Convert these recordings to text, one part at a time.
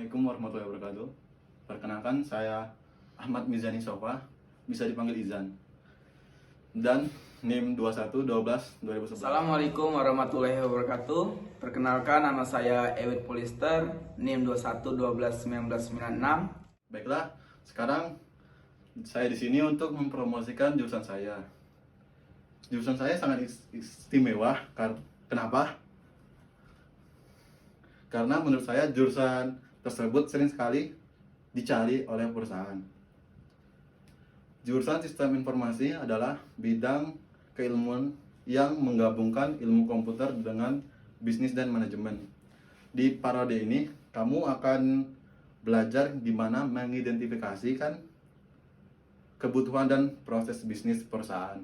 Assalamualaikum warahmatullahi wabarakatuh. Perkenalkan, saya Ahmad Mizani Sofa, bisa dipanggil Izan. Dan NIM 2112 2011. Assalamualaikum warahmatullahi wabarakatuh. Perkenalkan, nama saya Ewit Polister, NIM 21121996. Baiklah, sekarang saya di sini untuk mempromosikan jurusan saya. Jurusan saya sangat istimewa. Kenapa? Karena menurut saya jurusan tersebut sering sekali dicari oleh perusahaan. Jurusan Sistem Informasi adalah bidang keilmuan yang menggabungkan ilmu komputer dengan bisnis dan manajemen. Di parode ini, kamu akan belajar gimana mengidentifikasikan kebutuhan dan proses bisnis perusahaan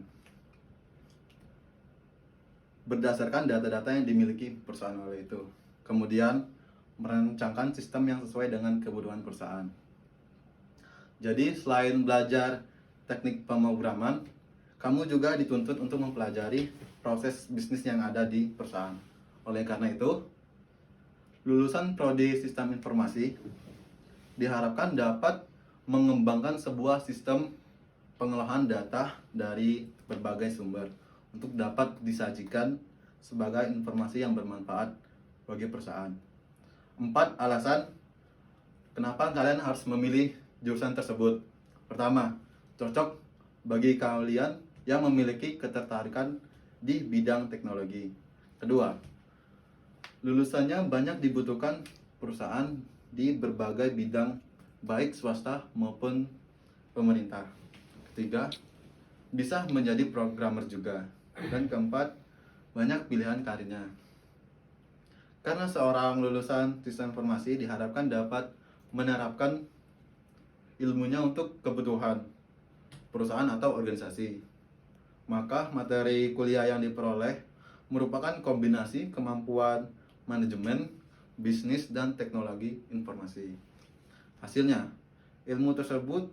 berdasarkan data-data yang dimiliki perusahaan oleh itu. Kemudian merancangkan sistem yang sesuai dengan kebutuhan perusahaan. Jadi selain belajar teknik pemrograman, kamu juga dituntut untuk mempelajari proses bisnis yang ada di perusahaan. Oleh karena itu, lulusan prodi Sistem Informasi diharapkan dapat mengembangkan sebuah sistem pengolahan data dari berbagai sumber untuk dapat disajikan sebagai informasi yang bermanfaat bagi perusahaan. 4 alasan kenapa kalian harus memilih jurusan tersebut. Pertama, cocok bagi kalian yang memiliki ketertarikan di bidang teknologi. Kedua, lulusannya banyak dibutuhkan perusahaan di berbagai bidang, baik swasta maupun pemerintah. Ketiga, bisa menjadi programmer juga. Dan keempat, banyak pilihan karirnya. Karena seorang lulusan sistem informasi diharapkan dapat menerapkan ilmunya untuk kebutuhan perusahaan atau organisasi, maka materi kuliah yang diperoleh merupakan kombinasi kemampuan manajemen, bisnis, dan teknologi informasi. Hasilnya, ilmu tersebut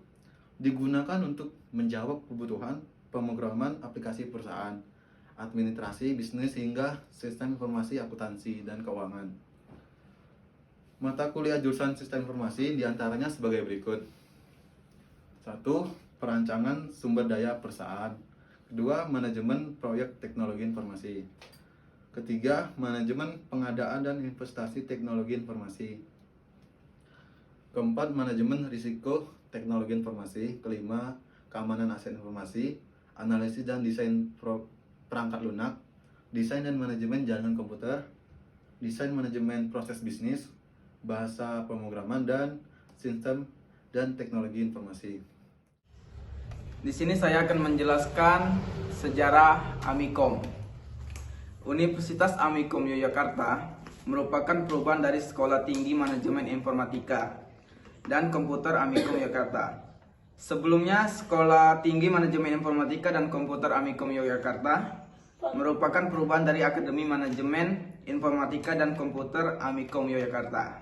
digunakan untuk menjawab kebutuhan pemrograman aplikasi perusahaan, administrasi bisnis, hingga sistem informasi akuntansi dan keuangan. Mata kuliah jurusan Sistem Informasi diantaranya sebagai berikut. 1. Perancangan sumber daya perusahaan. 2. Manajemen proyek teknologi informasi. Ketiga, manajemen pengadaan dan investasi teknologi informasi. Keempat, manajemen risiko teknologi informasi. Kelima, keamanan aset informasi, analisis dan desain perangkat lunak, desain dan manajemen jaringan komputer, desain manajemen proses bisnis, bahasa pemrograman, dan sistem dan teknologi informasi. Di sini saya akan menjelaskan sejarah Amikom. Universitas Amikom Yogyakarta merupakan perubahan dari Sekolah Tinggi Manajemen Informatika dan Komputer Amikom Yogyakarta. Sebelumnya, Sekolah Tinggi Manajemen Informatika dan Komputer Amikom Yogyakarta merupakan perubahan dari Akademi Manajemen Informatika dan Komputer Amikom Yogyakarta.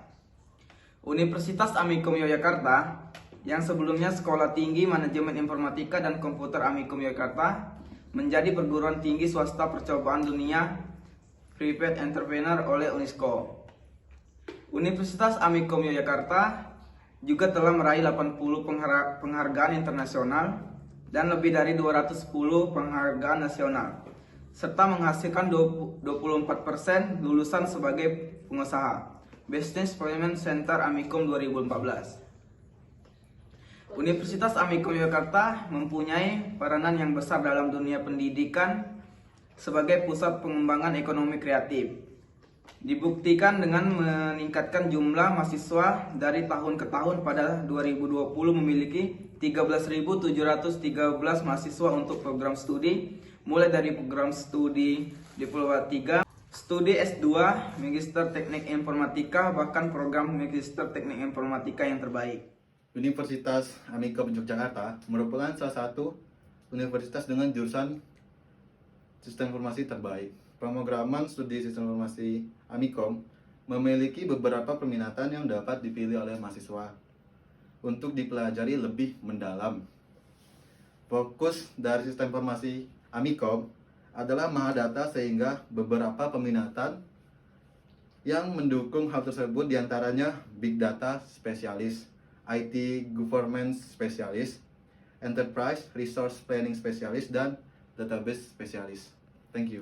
Universitas Amikom Yogyakarta yang sebelumnya Sekolah Tinggi Manajemen Informatika dan Komputer Amikom Yogyakarta menjadi perguruan tinggi swasta percobaan dunia Private Entrepreneur oleh UNESCO. Universitas Amikom Yogyakarta juga telah meraih 80 penghargaan internasional dan lebih dari 210 penghargaan nasional, serta menghasilkan 24% lulusan sebagai pengusaha. Business Development Center Amikom 2014. Universitas Amikom Yogyakarta mempunyai peranan yang besar dalam dunia pendidikan sebagai pusat pengembangan ekonomi kreatif. Dibuktikan dengan meningkatkan jumlah mahasiswa dari tahun ke tahun. Pada 2020 memiliki 13.713 mahasiswa untuk program studi, mulai dari program studi Diploma 3, studi S2, Magister Teknik Informatika, bahkan program Magister Teknik Informatika yang terbaik. Universitas Amikom Yogyakarta merupakan salah satu universitas dengan jurusan Sistem Informasi terbaik. Pemrograman studi Sistem Informasi Amikom memiliki beberapa peminatan yang dapat dipilih oleh mahasiswa untuk dipelajari lebih mendalam. Fokus dari Sistem Informasi Amikom adalah Mahadata, sehingga beberapa peminatan Yang mendukung hal tersebut diantaranya Big Data Spesialis, IT Governance Spesialis, Enterprise Resource Planning Spesialis, dan Database Spesialis. Thank you.